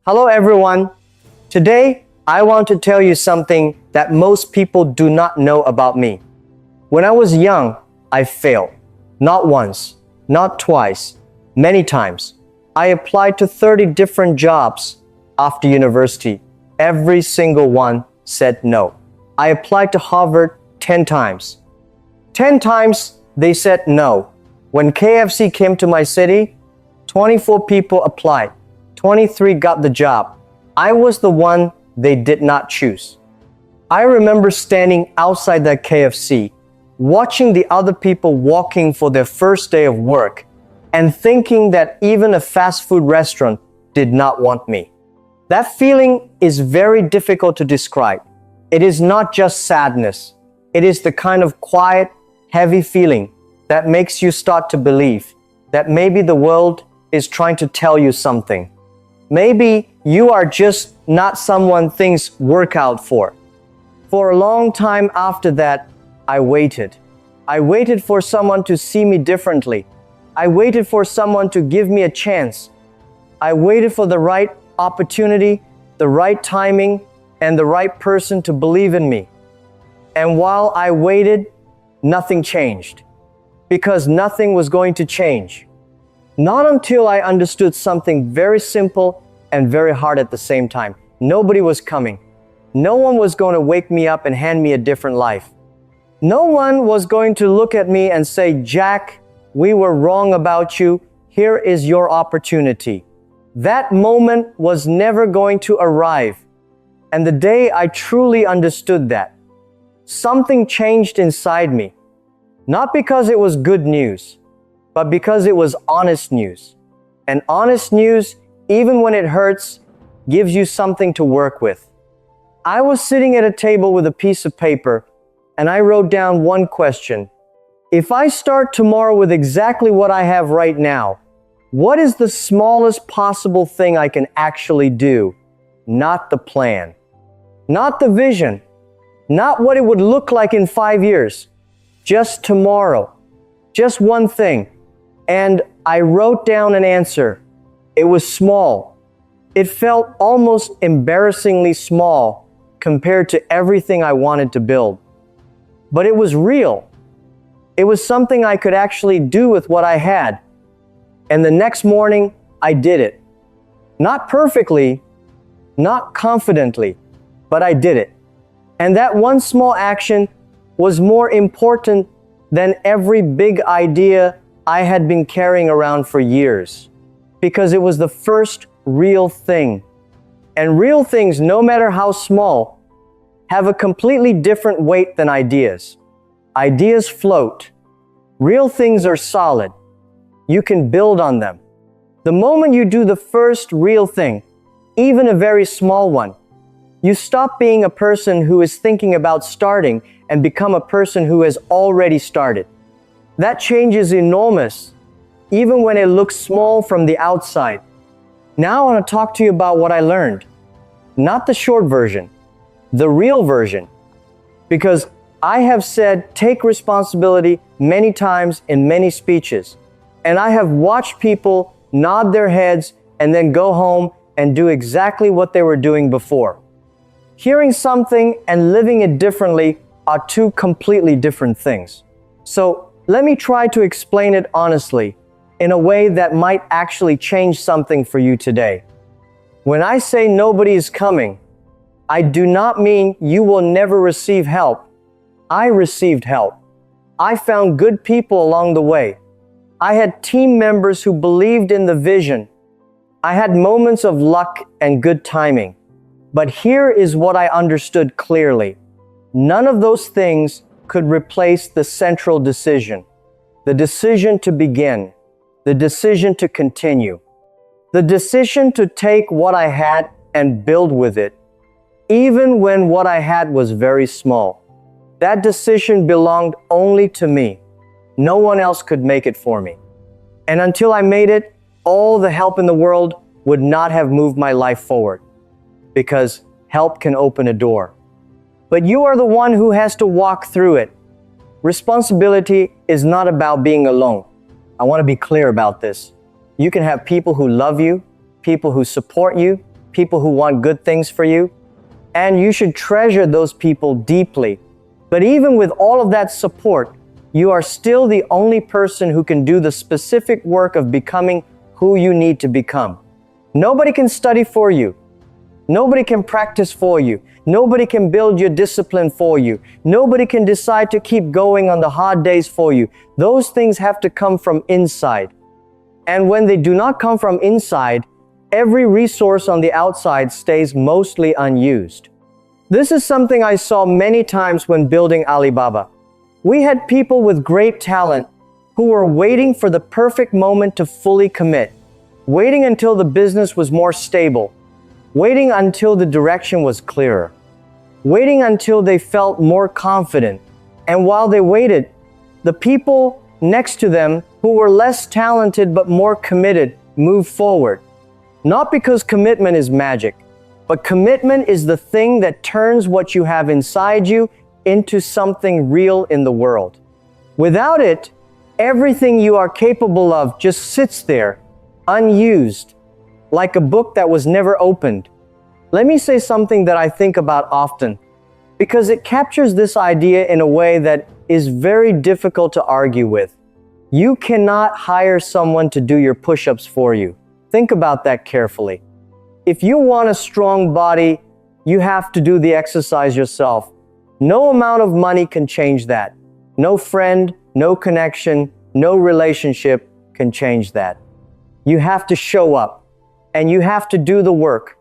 Hello everyone. Today, I want to tell you something that most people do not know about me. When I was young, I failed. Not once, not twice, many times. I applied to 30 different jobs after university. Every single one said no. I applied to Harvard 10 times. 10 times they said no. When KFC came to my city, 24 people applied. 23 got the job. I was the one they did not choose. I remember standing outside that KFC, watching the other people walking for their first day of work, and thinking that even a fast food restaurant did not want me. That feeling is very difficult to describe. It is not just sadness. It is the kind of quiet, heavy feeling that makes you start to believe that maybe the world is trying to tell you something. Maybe you are just not someone things work out for. For a long time after that, I waited. I waited for someone to see me differently. I waited for someone to give me a chance. I waited for the right opportunity, the right timing, and the right person to believe in me. And while I waited, nothing changed. Because nothing was going to change. Not until I understood something very simple and very hard at the same time. Nobody was coming. No one was going to wake me up and hand me a different life. No one was going to look at me and say, "Jack, we were wrong about you. Here is your opportunity." That moment was never going to arrive. And the day I truly understood that, something changed inside me. Not because it was good news, but because it was honest news. And honest news, even when it hurts, gives you something to work with. I was sitting at a table with a piece of paper, and I wrote down one question. If I start tomorrow with exactly what I have right now, what is the smallest possible thing I can actually do? Not the plan. Not the vision. Not what it would look like in 5 years. Just tomorrow. Just one thing. And I wrote down an answer. It was small. It felt almost embarrassingly small compared to everything I wanted to build. But it was real. It was something I could actually do with what I had. And the next morning, I did it. Not perfectly, not confidently, but I did it. And that one small action was more important than every big idea I had been carrying around for years. Because it was the first real thing. And real things, no matter how small, have a completely different weight than ideas. Ideas float. Real things are solid. You can build on them. The moment you do the first real thing, even a very small one, you stop being a person who is thinking about starting and become a person who has already started. That change is enormous, even when it looks small from the outside. Now I want to talk to you about what I learned. Not the short version, the real version. Because I have said take responsibility many times in many speeches. And I have watched people nod their heads and then go home and do exactly what they were doing before. Hearing something and living it differently are two completely different things. So let me try to explain it honestly, in a way that might actually change something for you today. When I say nobody is coming, I do not mean you will never receive help. I received help. I found good people along the way. I had team members who believed in the vision. I had moments of luck and good timing. But here is what I understood clearly. None of those things could replace the central decision. The decision to begin. The decision to continue. The decision to take what I had and build with it, even when what I had was very small. That decision belonged only to me. No one else could make it for me. And until I made it, all the help in the world would not have moved my life forward. Because help can open a door. But you are the one who has to walk through it. Responsibility is not about being alone. I want to be clear about this. You can have people who love you, people who support you, people who want good things for you, and you should treasure those people deeply. But even with all of that support, you are still the only person who can do the specific work of becoming who you need to become. Nobody can study for you. Nobody can practice for you. Nobody can build your discipline for you. Nobody can decide to keep going on the hard days for you. Those things have to come from inside. And when they do not come from inside, every resource on the outside stays mostly unused. This is something I saw many times when building Alibaba. We had people with great talent who were waiting for the perfect moment to fully commit, waiting until the business was more stable, waiting until the direction was clearer, waiting until they felt more confident. And while they waited, the people next to them who were less talented but more committed moved forward. Not because commitment is magic, but commitment is the thing that turns what you have inside you into something real in the world. Without it, everything you are capable of just sits there, unused, like a book that was never opened. Let me say something that I think about often, because it captures this idea in a way that is very difficult to argue with. You cannot hire someone to do your push-ups for you. Think about that carefully. If you want a strong body, you have to do the exercise yourself. No amount of money can change that. No friend, no connection, no relationship can change that. You have to show up, and you have to do the work.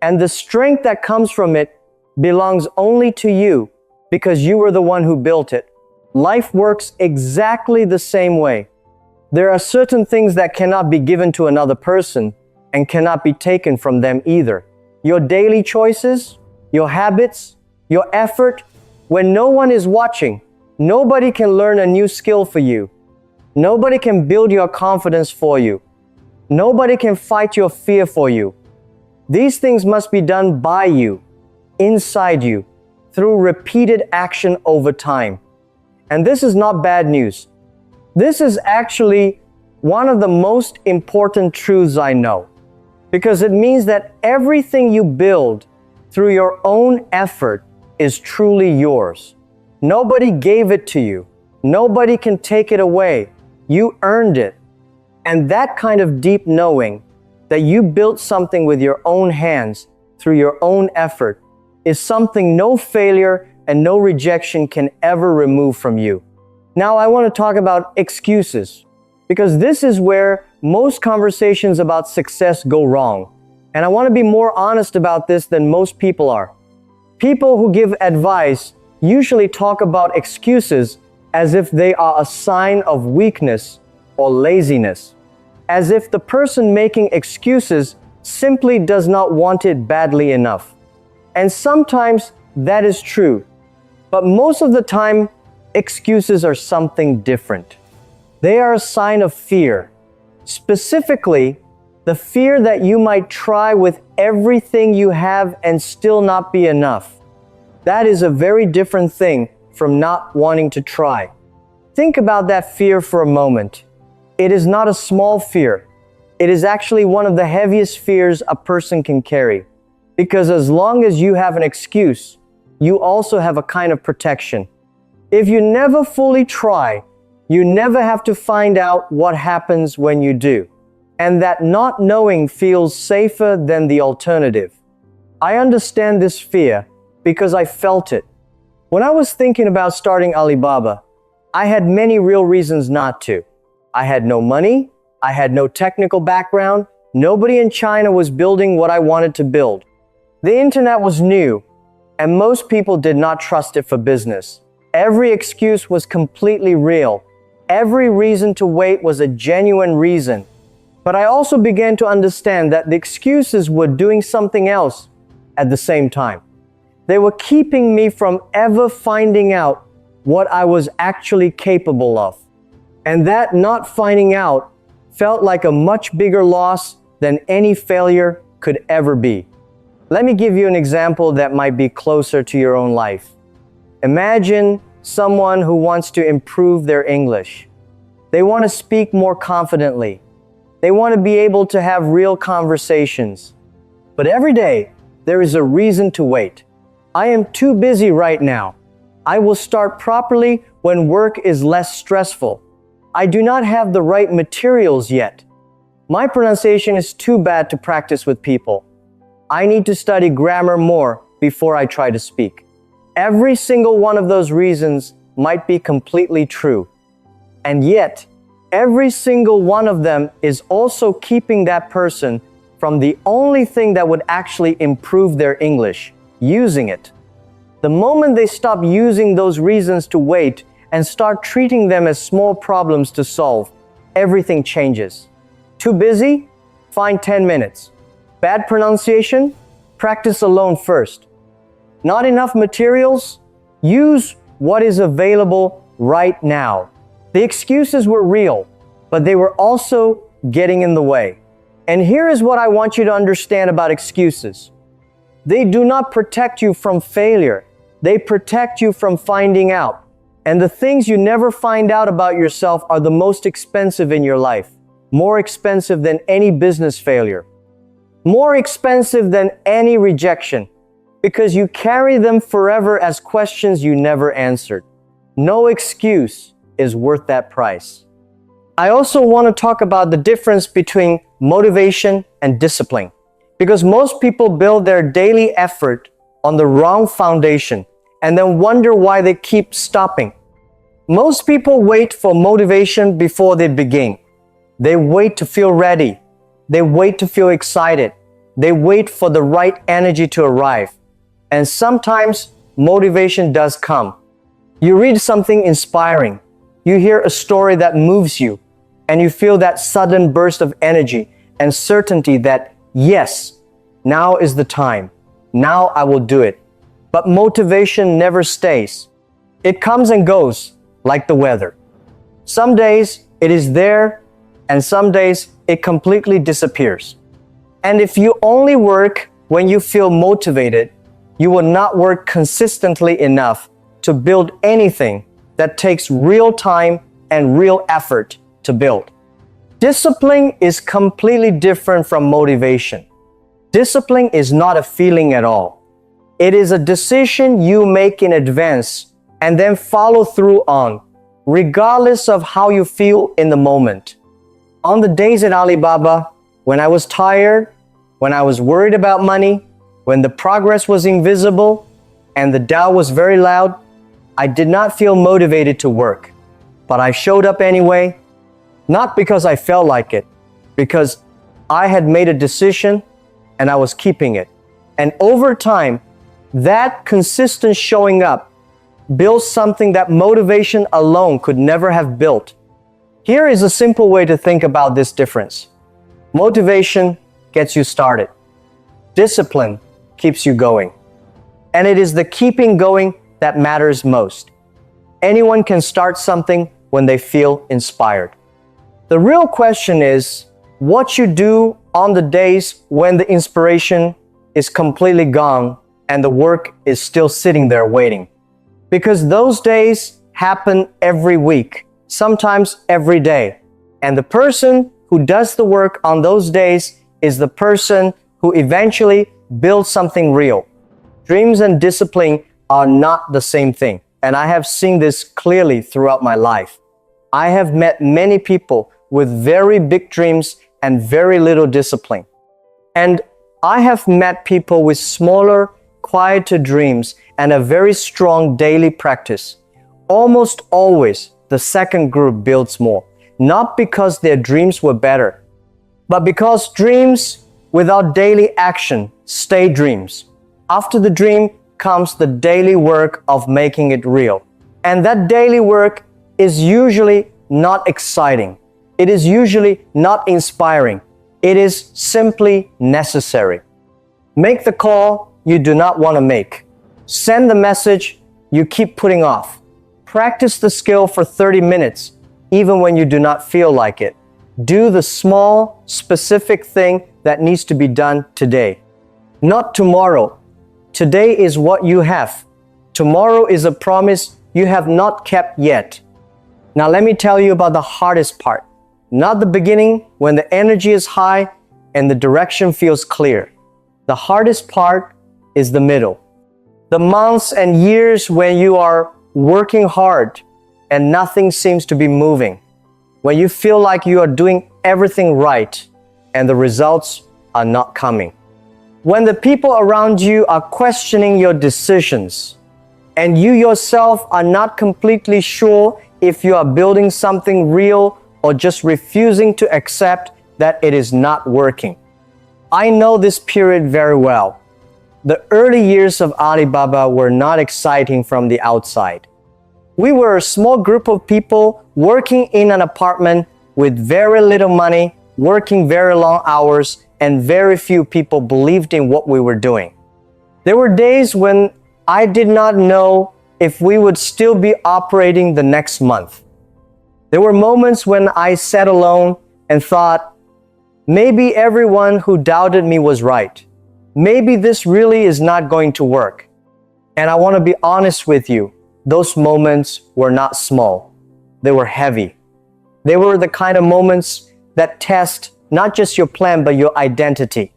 And the strength that comes from it belongs only to you, because you were the one who built it. Life works exactly the same way. There are certain things that cannot be given to another person and cannot be taken from them either. Your daily choices, your habits, your effort. When no one is watching, nobody can learn a new skill for you. Nobody can build your confidence for you. Nobody can fight your fear for you. These things must be done by you, inside you, through repeated action over time. And this is not bad news. This is actually one of the most important truths I know, because it means that everything you build through your own effort is truly yours. Nobody gave it to you. Nobody can take it away. You earned it. And that kind of deep knowing that you built something with your own hands through your own effort is something no failure and no rejection can ever remove from you. Now I want to talk about excuses, because this is where most conversations about success go wrong. And I want to be more honest about this than most people are. People who give advice usually talk about excuses as if they are a sign of weakness or laziness, as if the person making excuses simply does not want it badly enough. And sometimes that is true, but most of the time, excuses are something different. They are a sign of fear. Specifically, the fear that you might try with everything you have and still not be enough. That is a very different thing from not wanting to try. Think about that fear for a moment. It is not a small fear. It is actually one of the heaviest fears a person can carry. Because as long as you have an excuse, you also have a kind of protection. If you never fully try, you never have to find out what happens when you do. And that not knowing feels safer than the alternative. I understand this fear because I felt it. When I was thinking about starting Alibaba, I had many real reasons not to. I had no money, I had no technical background, nobody in China was building what I wanted to build. The internet was new, and most people did not trust it for business. Every excuse was completely real. Every reason to wait was a genuine reason. But I also began to understand that the excuses were doing something else at the same time. They were keeping me from ever finding out what I was actually capable of. And that not finding out felt like a much bigger loss than any failure could ever be. Let me give you an example that might be closer to your own life. Imagine someone who wants to improve their English. They want to speak more confidently. They want to be able to have real conversations. But every day, there is a reason to wait. I am too busy right now. I will start properly when work is less stressful. I do not have the right materials yet. My pronunciation is too bad to practice with people. I need to study grammar more before I try to speak. Every single one of those reasons might be completely true. And yet, every single one of them is also keeping that person from the only thing that would actually improve their English, using it. The moment they stop using those reasons to wait and start treating them as small problems to solve, everything changes. Too busy? Find 10 minutes. Bad pronunciation? Practice alone first. Not enough materials? Use what is available right now. The excuses were real, but they were also getting in the way. And here is what I want you to understand about excuses. They do not protect you from failure. They protect you from finding out. And the things you never find out about yourself are the most expensive in your life. More expensive than any business failure. More expensive than any rejection. Because you carry them forever as questions you never answered. No excuse is worth that price. I also want to talk about the difference between motivation and discipline. Because most people build their daily effort on the wrong foundation and then wonder why they keep stopping. Most people wait for motivation before they begin. They wait to feel ready. They wait to feel excited. They wait for the right energy to arrive. And sometimes motivation does come. You read something inspiring. You hear a story that moves you. And you feel that sudden burst of energy and certainty that, yes, now is the time. Now I will do it. But motivation never stays. It comes and goes like the weather. Some days it is there, and some days it completely disappears. And if you only work when you feel motivated, you will not work consistently enough to build anything that takes real time and real effort to build. Discipline is completely different from motivation. Discipline is not a feeling at all. It is a decision you make in advance and then follow through on, regardless of how you feel in the moment. On the days at Alibaba, when I was tired, when I was worried about money, when the progress was invisible and the doubt was very loud, I did not feel motivated to work. But I showed up anyway, not because I felt like it, because I had made a decision and I was keeping it. And over time, that consistent showing up builds something that motivation alone could never have built. Here is a simple way to think about this difference. Motivation gets you started. Discipline keeps you going. And it is the keeping going that matters most. Anyone can start something when they feel inspired. The real question is what you do on the days when the inspiration is completely gone and the work is still sitting there waiting. Because those days happen every week, sometimes every day. And the person who does the work on those days is the person who eventually builds something real. Dreams and discipline are not the same thing. And I have seen this clearly throughout my life. I have met many people with very big dreams and very little discipline. And I have met people with smaller, quieter dreams and a very strong daily practice. Almost always, the second group builds more. Not because their dreams were better, but because dreams without daily action stay dreams. After the dream comes the daily work of making it real. And that daily work is usually not exciting. It is usually not inspiring. It is simply necessary. Make the call you do not want to make. Send the message you keep putting off. Practice the skill for 30 minutes, even when you do not feel like it. Do the small, specific thing that needs to be done today. Not tomorrow. Today is what you have. Tomorrow is a promise you have not kept yet. Now let me tell you about the hardest part. Not the beginning when the energy is high and the direction feels clear. The hardest part is the middle. The months and years when you are working hard and nothing seems to be moving. When you feel like you are doing everything right and the results are not coming. When the people around you are questioning your decisions and you yourself are not completely sure if you are building something real or just refusing to accept that it is not working. I know this period very well. The early years of Alibaba were not exciting from the outside. We were a small group of people working in an apartment with very little money, working very long hours, and very few people believed in what we were doing. There were days when I did not know if we would still be operating the next month. There were moments when I sat alone and thought, maybe everyone who doubted me was right. Maybe this really is not going to work. And I want to be honest with you, those moments were not small. They were heavy. They were the kind of moments that test not just your plan, but your identity.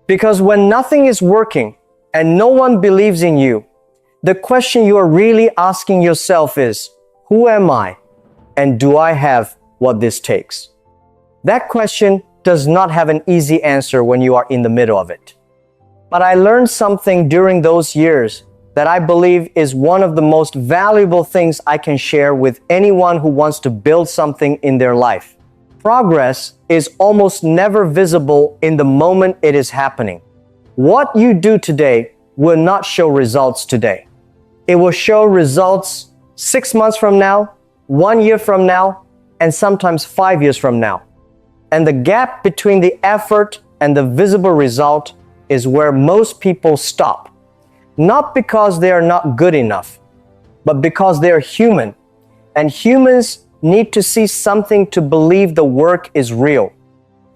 Because when nothing is working and no one believes in you, the question you are really asking yourself is, who am I? And do I have what this takes? That question does not have an easy answer when you are in the middle of it. But I learned something during those years that I believe is one of the most valuable things I can share with anyone who wants to build something in their life. Progress is almost never visible in the moment it is happening. What you do today will not show results today. It will show results 6 months from now, 1 year from now, and sometimes 5 years from now. And the gap between the effort and the visible result is where most people stop. Not because they are not good enough, but because they are human. And humans need to see something to believe the work is real.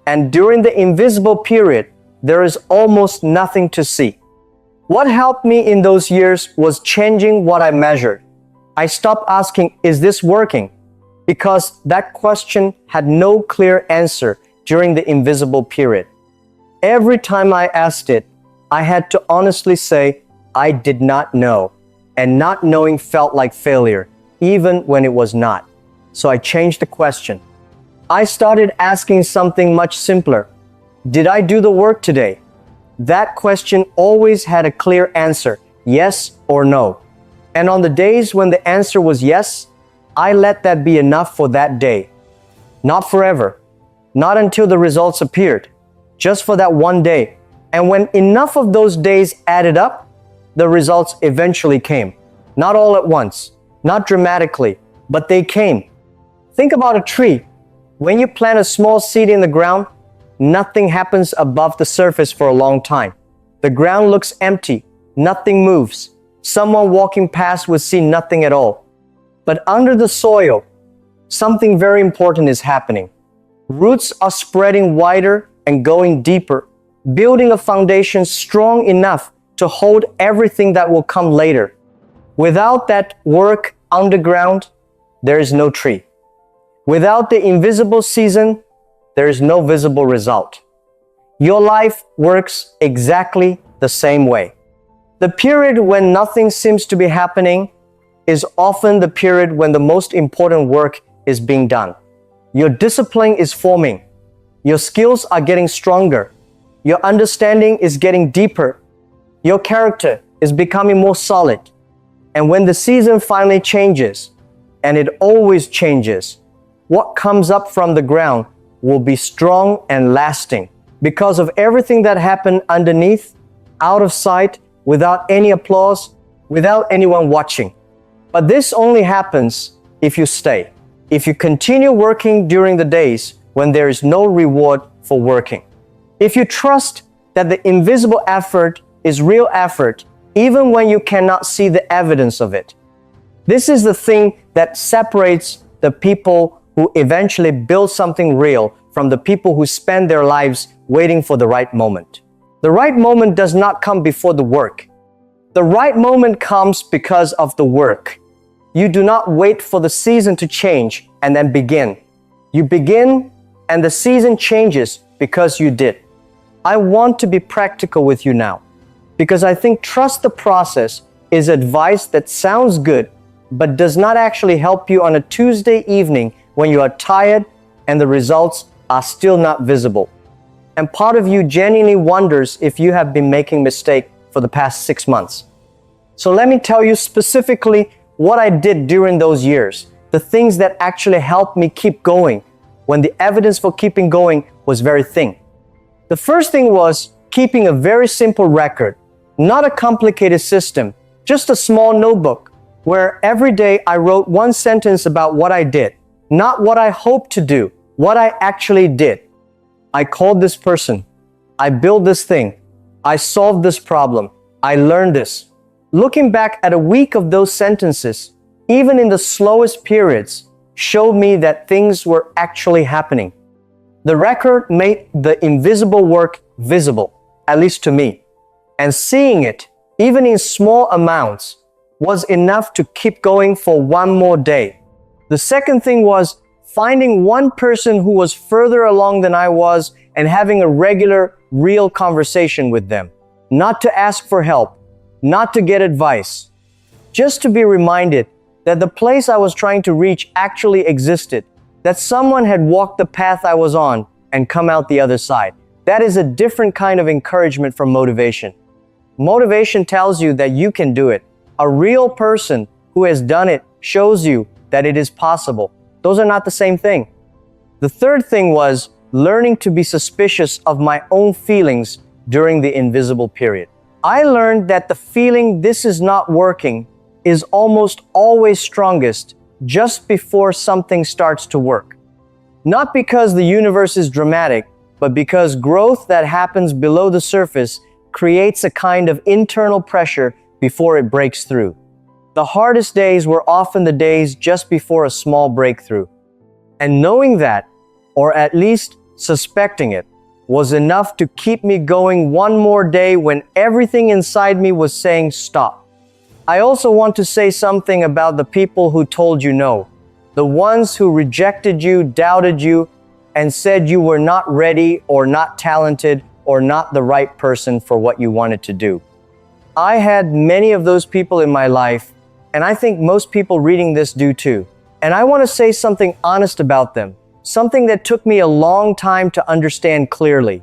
And during the invisible period, there is almost nothing to see. What helped me in those years was changing what I measured. I stopped asking, is this working? Because that question had no clear answer during the invisible period. Every time I asked it, I had to honestly say, I did not know. And not knowing felt like failure, even when it was not. So I changed the question. I started asking something much simpler. Did I do the work today? That question always had a clear answer, yes or no. And on the days when the answer was yes, I let that be enough for that day. Not forever. Not until the results appeared. Just for that one day. And when enough of those days added up, the results eventually came. Not all at once. Not dramatically. But they came. Think about a tree. When you plant a small seed in the ground, nothing happens above the surface for a long time. The ground looks empty. Nothing moves. Someone walking past would see nothing at all. But under the soil, something very important is happening. Roots are spreading wider and going deeper, building a foundation strong enough to hold everything that will come later. Without that work underground, there is no tree. Without the invisible season, there is no visible result. Your life works exactly the same way. The period when nothing seems to be happening is often the period when the most important work is being done. Your discipline is forming. Your skills are getting stronger. Your understanding is getting deeper. Your character is becoming more solid. And when the season finally changes, and it always changes, what comes up from the ground will be strong and lasting because of everything that happened underneath, out of sight, without any applause, without anyone watching. But this only happens if you stay. If you continue working during the days when there is no reward for working. If you trust that the invisible effort is real effort, even when you cannot see the evidence of it. This is the thing that separates the people who eventually build something real from the people who spend their lives waiting for the right moment. The right moment does not come before the work. The right moment comes because of the work. You do not wait for the season to change and then begin. You begin and the season changes because you did. I want to be practical with you now, because I think trust the process is advice that sounds good, but does not actually help you on a Tuesday evening when you are tired and the results are still not visible. And part of you genuinely wonders if you have been making mistakes for the past 6 months. So let me tell you specifically what I did during those years, the things that actually helped me keep going when the evidence for keeping going was very thin. The first thing was keeping a very simple record, not a complicated system, just a small notebook where every day I wrote one sentence about what I did, not what I hoped to do, what I actually did. I called this person. I built this thing. I solved this problem. I learned this. Looking back at a week of those sentences, even in the slowest periods, showed me that things were actually happening. The record made the invisible work visible, at least to me. And seeing it, even in small amounts, was enough to keep going for one more day. The second thing was finding one person who was further along than I was and having a regular, real conversation with them. Not to ask for help, not to get advice, just to be reminded that the place I was trying to reach actually existed, that someone had walked the path I was on and come out the other side. That is a different kind of encouragement from motivation. Motivation tells you that you can do it. A real person who has done it shows you that it is possible. Those are not the same thing. The third thing was learning to be suspicious of my own feelings during the invisible period. I learned that the feeling this is not working is almost always strongest just before something starts to work. Not because the universe is dramatic, but because growth that happens below the surface creates a kind of internal pressure before it breaks through. The hardest days were often the days just before a small breakthrough. And knowing that, or at least suspecting it, was enough to keep me going one more day when everything inside me was saying stop. I also want to say something about the people who told you no, the ones who rejected you, doubted you, and said you were not ready or not talented or not the right person for what you wanted to do. I had many of those people in my life, and I think most people reading this do too. And I want to say something honest about them, something that took me a long time to understand clearly.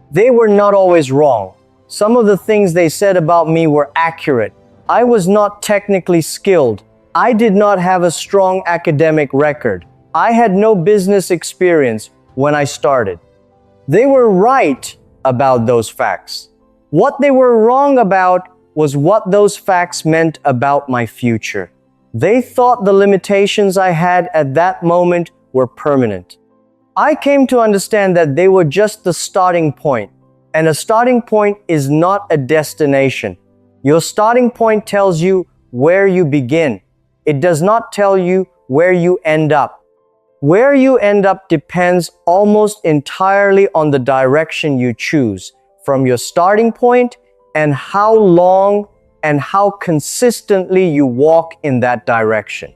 They were not always wrong. Some of the things they said about me were accurate. I was not technically skilled. I did not have a strong academic record. I had no business experience when I started. They were right about those facts. What they were wrong about was what those facts meant about my future. They thought the limitations I had at that moment were permanent. I came to understand that they were just the starting point, and a starting point is not a destination. Your starting point tells you where you begin. It does not tell you where you end up. Where you end up depends almost entirely on the direction you choose from your starting point and how long and how consistently you walk in that direction.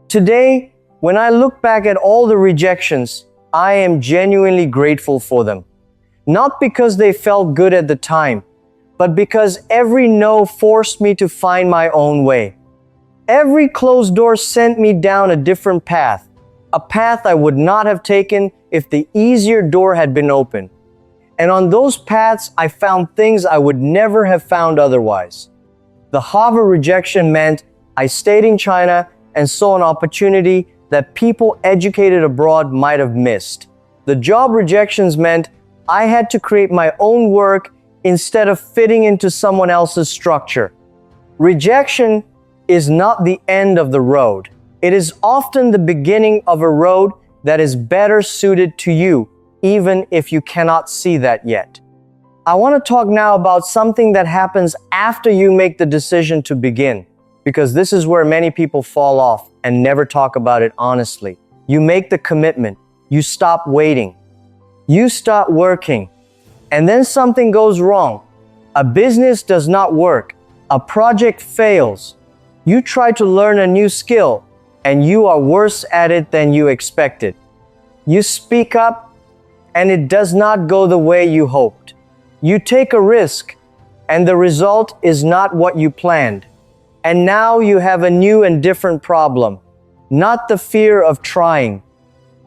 Today, when I look back at all the rejections, I am genuinely grateful for them. Not because they felt good at the time, but because every no forced me to find my own way. Every closed door sent me down a different path, a path I would not have taken if the easier door had been open. And on those paths, I found things I would never have found otherwise. The Harvard rejection meant I stayed in China and saw an opportunity that people educated abroad might have missed. The job rejections meant I had to create my own work instead of fitting into someone else's structure. Rejection is not the end of the road. It is often the beginning of a road that is better suited to you, even if you cannot see that yet. I want to talk now about something that happens after you make the decision to begin, because this is where many people fall off and never talk about it honestly. You make the commitment, you stop waiting, you start working, and then something goes wrong. A business does not work, a project fails, you try to learn a new skill, and you are worse at it than you expected. You speak up, and it does not go the way you hoped. You take a risk, and the result is not what you planned. And now you have a new and different problem. Not the fear of trying,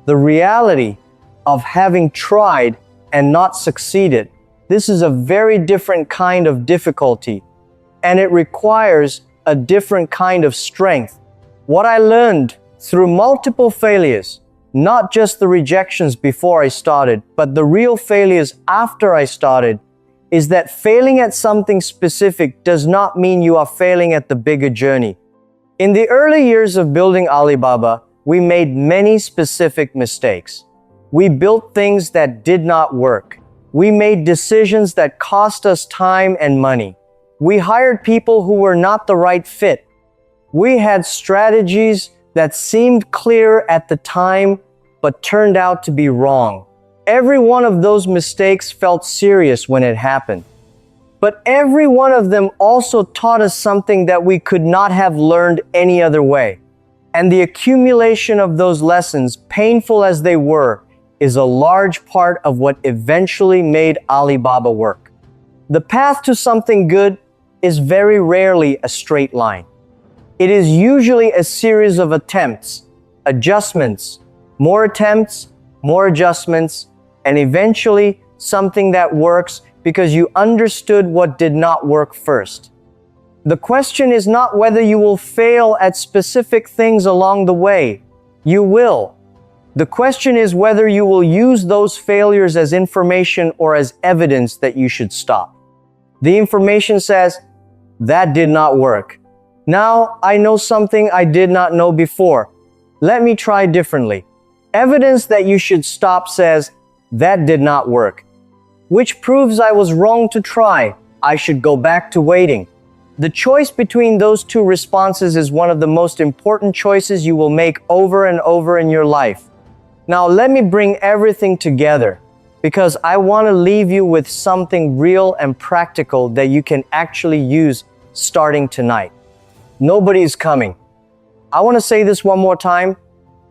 the reality of having tried and not succeeded. This is a very different kind of difficulty, and it requires a different kind of strength. What I learned through multiple failures, not just the rejections before I started, but the real failures after I started, is that failing at something specific does not mean you are failing at the bigger journey. In the early years of building Alibaba, we made many specific mistakes. We built things that did not work. We made decisions that cost us time and money. We hired people who were not the right fit. We had strategies that seemed clear at the time, but turned out to be wrong. Every one of those mistakes felt serious when it happened. But every one of them also taught us something that we could not have learned any other way. And the accumulation of those lessons, painful as they were, is a large part of what eventually made Alibaba work. The path to something good is very rarely a straight line. It is usually a series of attempts, adjustments, more attempts, more adjustments, and eventually something that works because you understood what did not work first. The question is not whether you will fail at specific things along the way. You will. The question is whether you will use those failures as information or as evidence that you should stop. The information says, that did not work. Now I know something I did not know before. Let me try differently. Evidence that you should stop says, that did not work, which proves I was wrong to try. I should go back to waiting. The choice between those two responses is one of the most important choices you will make over and over in your life. Now let me bring everything together, because I want to leave you with something real and practical that you can actually use starting tonight. Nobody is coming. I want to say this one more time,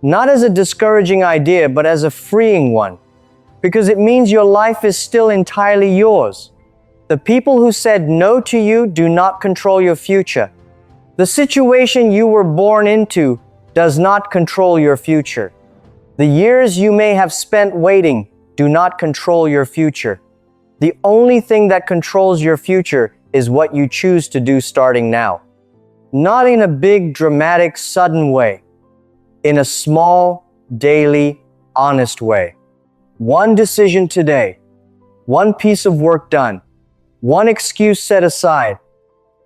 not as a discouraging idea, but as a freeing one, because it means your life is still entirely yours. The people who said no to you do not control your future. The situation you were born into does not control your future. The years you may have spent waiting do not control your future. The only thing that controls your future is what you choose to do starting now. Not in a big, dramatic, sudden way. In a small, daily, honest way. One decision today. One piece of work done. One excuse set aside.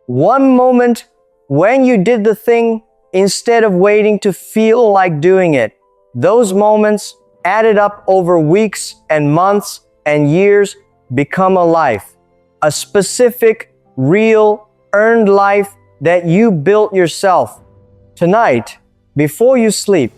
One moment when you did the thing instead of waiting to feel like doing it. Those moments added up over weeks and months and years become a life. A specific, real, earned life that you built yourself. Tonight, before you sleep,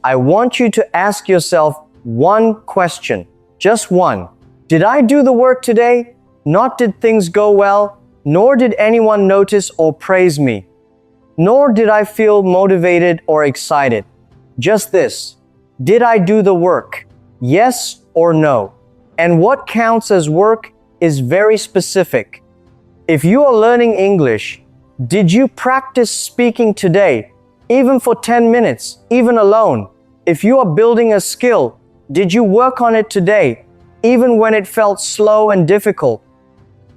I want you to ask yourself one question. Just one. Did I do the work today? Not did things go well, nor did anyone notice or praise me. Nor did I feel motivated or excited. Just this. Did I do the work? Yes or no? And what counts as work is very specific. If you are learning English, did you practice speaking today, even for 10 minutes, even alone? If you are building a skill, did you work on it today, even when it felt slow and difficult?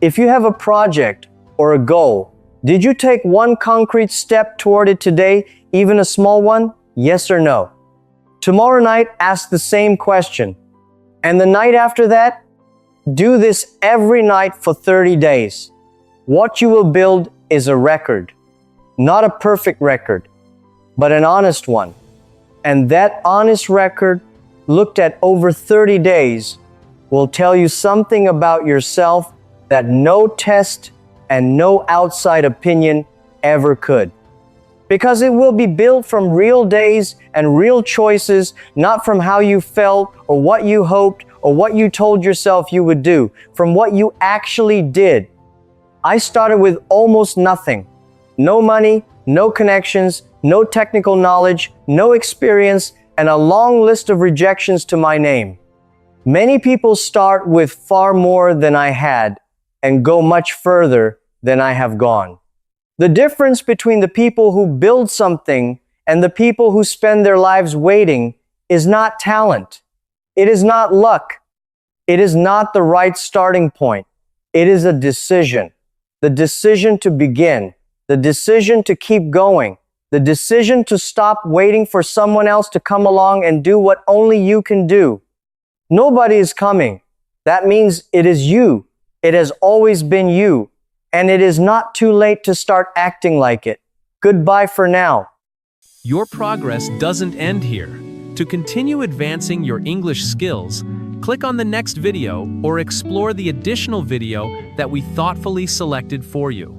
If you have a project or a goal, did you take one concrete step toward it today, even a small one? Yes or no? Tomorrow night, ask the same question. And the night after that, do this every night for 30 days. What you will build is a record. Not a perfect record, but an honest one. And that honest record, looked at over 30 days, will tell you something about yourself that no test and no outside opinion ever could. Because it will be built from real days and real choices, not from how you felt or what you hoped or what you told yourself you would do, from what you actually did. I started with almost nothing. No money, no connections, no technical knowledge, no experience, and a long list of rejections to my name. Many people start with far more than I had and go much further than I have gone. The difference between the people who build something and the people who spend their lives waiting is not talent. It is not luck. It is not the right starting point. It is a decision. The decision to begin. The decision to keep going. The decision to stop waiting for someone else to come along and do what only you can do. Nobody is coming. That means it is you. It has always been you. And it is not too late to start acting like it. Goodbye for now. Your progress doesn't end here. To continue advancing your English skills, click on the next video or explore the additional video that we thoughtfully selected for you.